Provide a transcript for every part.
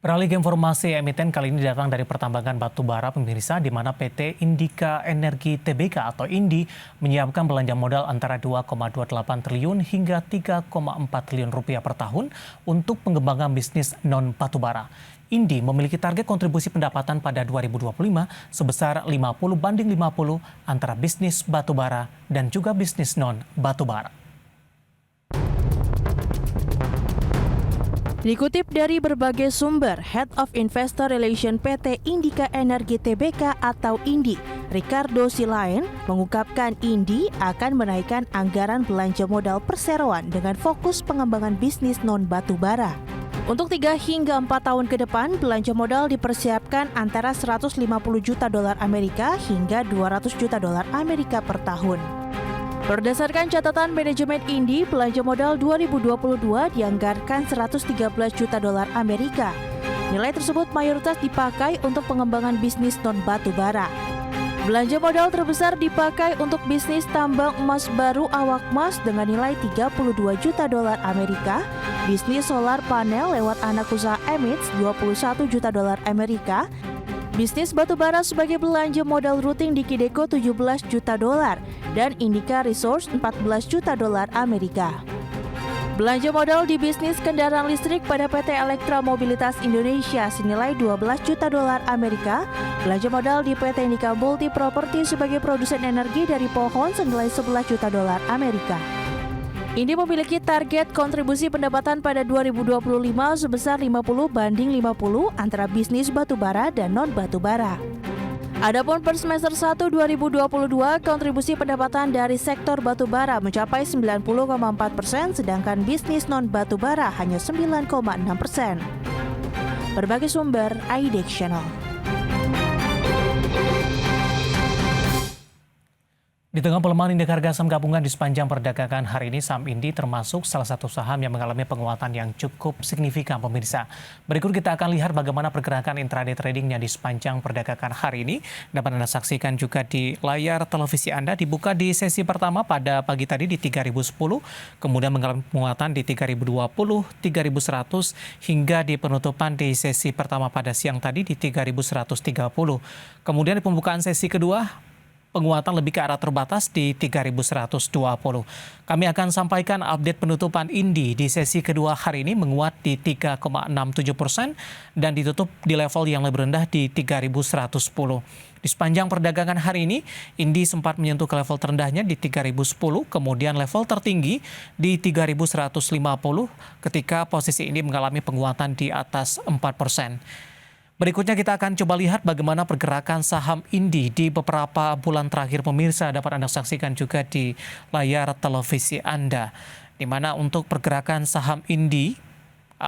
Beralih ke informasi emiten kali ini datang dari pertambangan batubara pemirsa di mana PT Indika Energi Tbk atau INDI menyiapkan belanja modal antara 2,28 triliun hingga 3,4 triliun rupiah per tahun untuk pengembangan bisnis non batubara. INDI memiliki target kontribusi pendapatan pada 2025 sebesar 50/50 antara bisnis batubara dan juga bisnis non batubara. Dikutip dari berbagai sumber, Head of Investor Relation PT Indika Energi Tbk atau INDI, Ricardo Silain, mengungkapkan INDI akan menaikkan anggaran belanja modal perseroan dengan fokus pengembangan bisnis non-batubara. Untuk 3 hingga 4 tahun ke depan, belanja modal dipersiapkan antara 150 juta dolar Amerika hingga 200 juta dolar Amerika per tahun. Berdasarkan catatan manajemen INDI, belanja modal 2022 dianggarkan 113 juta dolar Amerika. Nilai tersebut mayoritas dipakai untuk pengembangan bisnis non-batubara. Belanja modal terbesar dipakai untuk bisnis tambang emas baru Awakmas dengan nilai 32 juta dolar Amerika, bisnis solar panel lewat anak usaha Emits 21 juta dolar Amerika, bisnis batubara sebagai belanja modal rutin di Kideko 17 juta dolar dan Indika Resource 14 juta dolar Amerika. Belanja modal di bisnis kendaraan listrik pada PT Elektra Mobilitas Indonesia senilai 12 juta dolar Amerika. Belanja modal di PT Indika Multi Property sebagai produsen energi dari pohon senilai 11 juta dolar Amerika. INDI memiliki target kontribusi pendapatan pada 2025 sebesar 50/50 antara bisnis batubara dan non-batubara. Adapun per semester 1 2022, kontribusi pendapatan dari sektor batubara mencapai 90,4%, sedangkan bisnis non-batubara hanya 9,6%. Berbagai sumber, IDX Channel. Di tengah pelemahan indeks harga saham gabungan di sepanjang perdagangan hari ini, saham INDI termasuk salah satu saham yang mengalami penguatan yang cukup signifikan, pemirsa. Berikut kita akan lihat bagaimana pergerakan intraday tradingnya di sepanjang perdagangan hari ini. Dapat Anda saksikan juga di layar televisi Anda. Dibuka di sesi pertama pada pagi tadi di 3010, kemudian mengalami penguatan di 3020, 3100, hingga di penutupan di sesi pertama pada siang tadi di 3130. Kemudian di pembukaan sesi kedua, penguatan lebih ke arah terbatas di 3120. Kami akan sampaikan update penutupan INDI di sesi kedua hari ini menguat di 3,67% dan ditutup di level yang lebih rendah di 3110. Di sepanjang perdagangan hari ini, INDI sempat menyentuh ke level terendahnya di 3010, kemudian level tertinggi di 3150 ketika posisi ini mengalami penguatan di atas 4%. Berikutnya kita akan coba lihat bagaimana pergerakan saham INDI di beberapa bulan terakhir, pemirsa. Dapat Anda saksikan juga di layar televisi Anda. Di mana untuk pergerakan saham INDI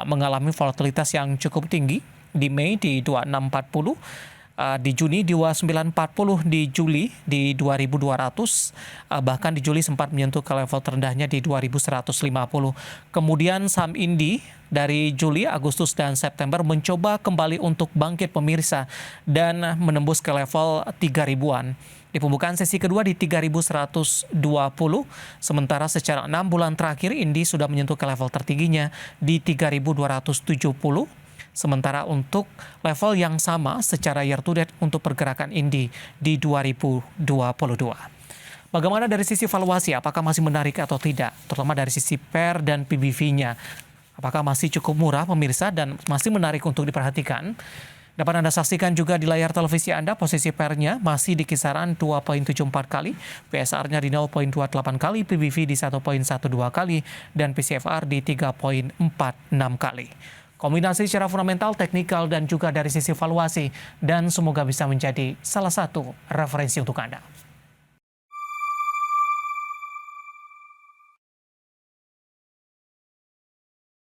mengalami volatilitas yang cukup tinggi. Di Mei di 2640, di Juni di 2940, di Juli di 2200, bahkan di Juli sempat menyentuh ke level terendahnya di 2150. Kemudian saham INDI dari Juli, Agustus, dan September mencoba kembali untuk bangkit, pemirsa, dan menembus ke level 3000-an. Di pembukaan sesi kedua di 3120, sementara secara 6 bulan terakhir INDI sudah menyentuh ke level tertingginya di 3270. Sementara untuk level yang sama secara year to date untuk pergerakan INDI di 2022. Bagaimana dari sisi valuasi, apakah masih menarik atau tidak? Terutama dari sisi PER dan PBV-nya. Apakah masih cukup murah, pemirsa, dan masih menarik untuk diperhatikan? Dapat Anda saksikan juga di layar televisi Anda, posisi PER-nya masih di kisaran 2,74 kali, PSR-nya di 0,28 kali, PBV di 1,12 kali, dan PCFR di 3,46 kali. Kombinasi secara fundamental, teknikal, dan juga dari sisi valuasi, dan semoga bisa menjadi salah satu referensi untuk Anda.